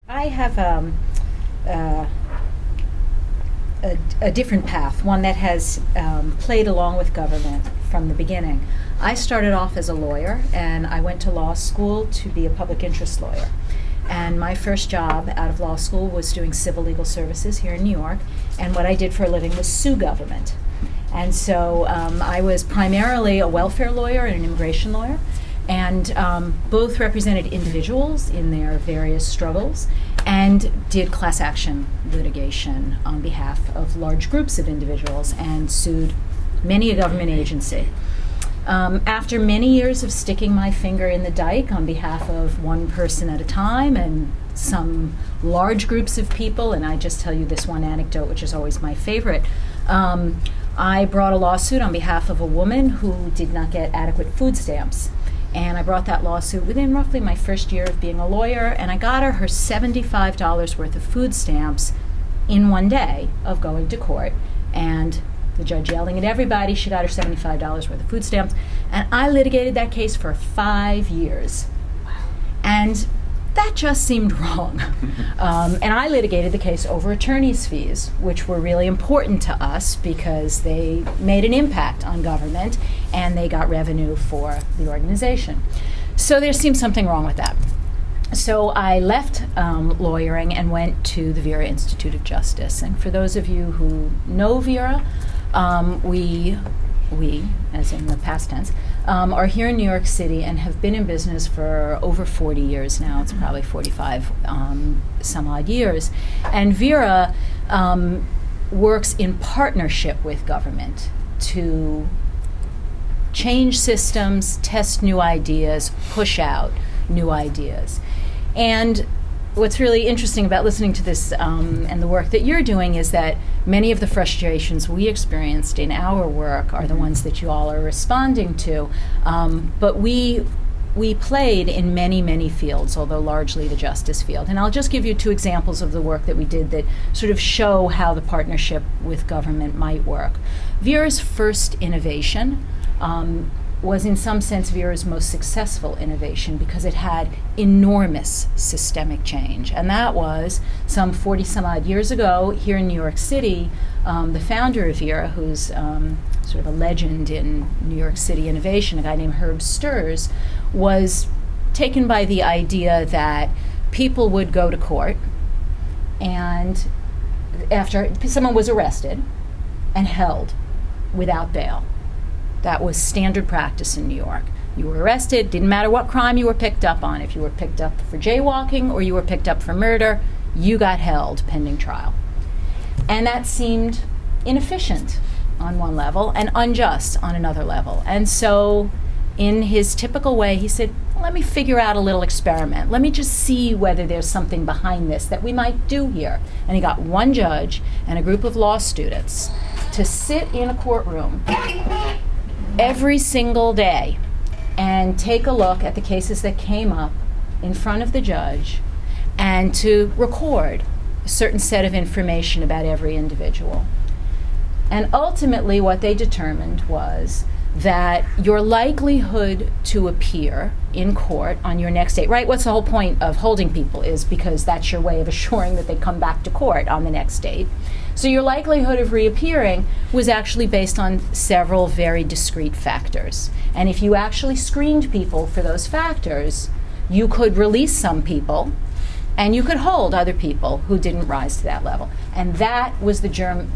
I have a different path, one that has played along with government from the beginning. I started off as a lawyer, and I went to law school to be a public interest lawyer. And my first job out of law school was doing civil legal services here in New York, and what I did for a living was sue government. And so I was primarily a welfare lawyer and an immigration lawyer, and both represented individuals in their various struggles and did class action litigation on behalf of large groups of individuals and sued many a government agency. After many years of sticking my finger in the dike on behalf of one person at a time and some large groups of people, and I just tell you this one anecdote, which is always my favorite, I brought a lawsuit on behalf of a woman who did not get adequate food stamps. And I brought that lawsuit within roughly my first year of being a lawyer, and I got her $75 worth of food stamps in one day of going to court. And the judge yelling at everybody, she got her $75 worth of food stamps. And I litigated that case for 5 years. And that just seemed wrong. And I litigated the case over attorney's fees, which were really important to us because they made an impact on government and they got revenue for the organization. So there seemed something wrong with that. So I left lawyering and went to the Vera Institute of Justice. And for those of you who know Vera, we, as in the past tense, are here in New York City and have been in business for over 40 years now. It's probably 45 some odd years. And Vera works in partnership with government to change systems, test new ideas, push out new ideas. And what's really interesting about listening to this and the work that you're doing is that many of the frustrations we experienced in our work are the ones that you all are responding to. But we played in many, many fields, although largely the justice field. And I'll just give you 2 examples of the work that we did that sort of show how the partnership with government might work. Vera's first innovation was in some sense Vera's most successful innovation because it had enormous systemic change. And that was some 40 some odd years ago here in New York City, the founder of Vera, who's sort of a legend in New York City innovation, a guy named Herb Sturz, was taken by the idea that people would go to court and after someone was arrested and held without bail. That was standard practice in New York. You were arrested, didn't matter what crime you were picked up on. If you were picked up for jaywalking or you were picked up for murder, you got held pending trial. And that seemed inefficient on one level and unjust on another level. And so in his typical way, he said, let me figure out a little experiment. Let me just see whether there's something behind this that we might do here. And he got one judge and a group of law students to sit in a courtroom every single day and take a look at the cases that came up in front of the judge and to record a certain set of information about every individual. And ultimately what they determined was that your likelihood to appear in court on your next date, right? What's the whole point of holding people is because that's your way of assuring that they come back to court on the next date. So your likelihood of reappearing was actually based on several very discrete factors. And if you actually screened people for those factors, you could release some people and you could hold other people who didn't rise to that level. And that was the germ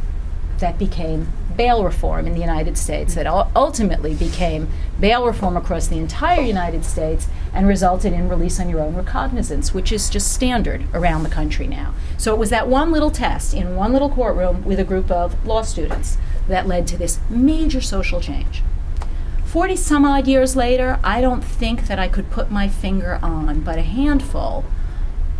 that became bail reform in the United States, that ultimately became bail reform across the entire United States and resulted in release on your own recognizance, which is just standard around the country now. So it was that one little test in one little courtroom with a group of law students that led to this major social change. 40 some odd years later, I don't think that I could put my finger on but a handful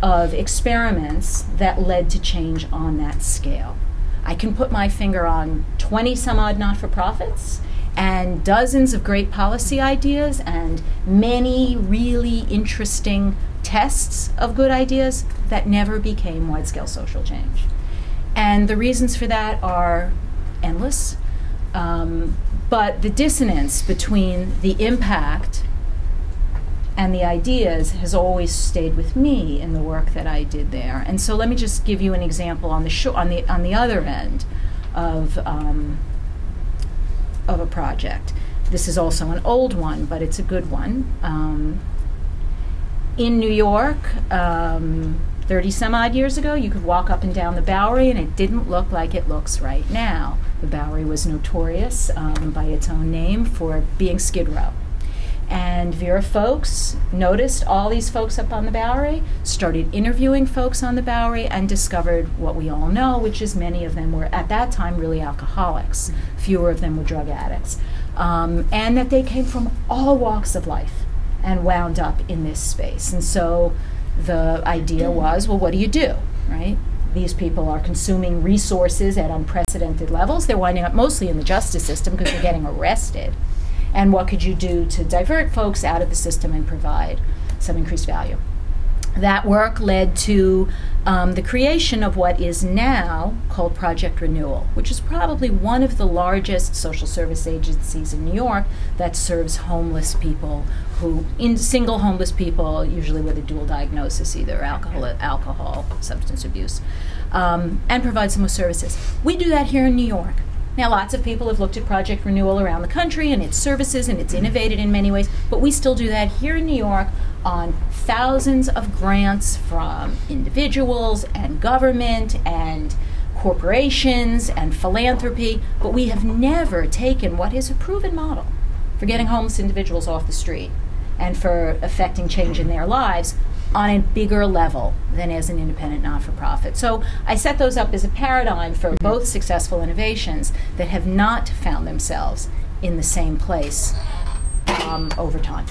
of experiments that led to change on that scale. I can put my finger on 20 some odd not-for-profits and dozens of great policy ideas and many really interesting tests of good ideas that never became wide-scale social change. And the reasons for that are endless, but the dissonance between the impact and the ideas has always stayed with me in the work that I did there. And so let me just give you an example on the other end of a project. This is also an old one, but it's a good one. In New York, 30 some odd years ago, you could walk up and down the Bowery and it didn't look like it looks right now. The Bowery was notorious by its own name for being Skid Row. And Vera Folks noticed all these folks up on the Bowery, started interviewing folks on the Bowery, and discovered what we all know, which is many of them were, at that time, really alcoholics. Fewer of them were drug addicts. And that they came from all walks of life and wound up in this space. And so the idea was, well, what do, right? These people are consuming resources at unprecedented levels. They're winding up mostly in the justice system because they're getting arrested. And what could you do to divert folks out of the system and provide some increased value? That work led to the creation of what is now called Project Renewal, which is probably one of the largest social service agencies in New York that serves homeless people single homeless people, usually with a dual diagnosis, either alcohol, substance abuse, and provides them with services. We do that here in New York. Now, lots of people have looked at Project Renewal around the country and its services, and it's innovated in many ways, but we still do that here in New York on thousands of grants from individuals and government and corporations and philanthropy, but we have never taken what is a proven model for getting homeless individuals off the street and for affecting change in their lives on a bigger level than as an independent not-for-profit. So I set those up as a paradigm for both successful innovations that have not found themselves in the same place over time.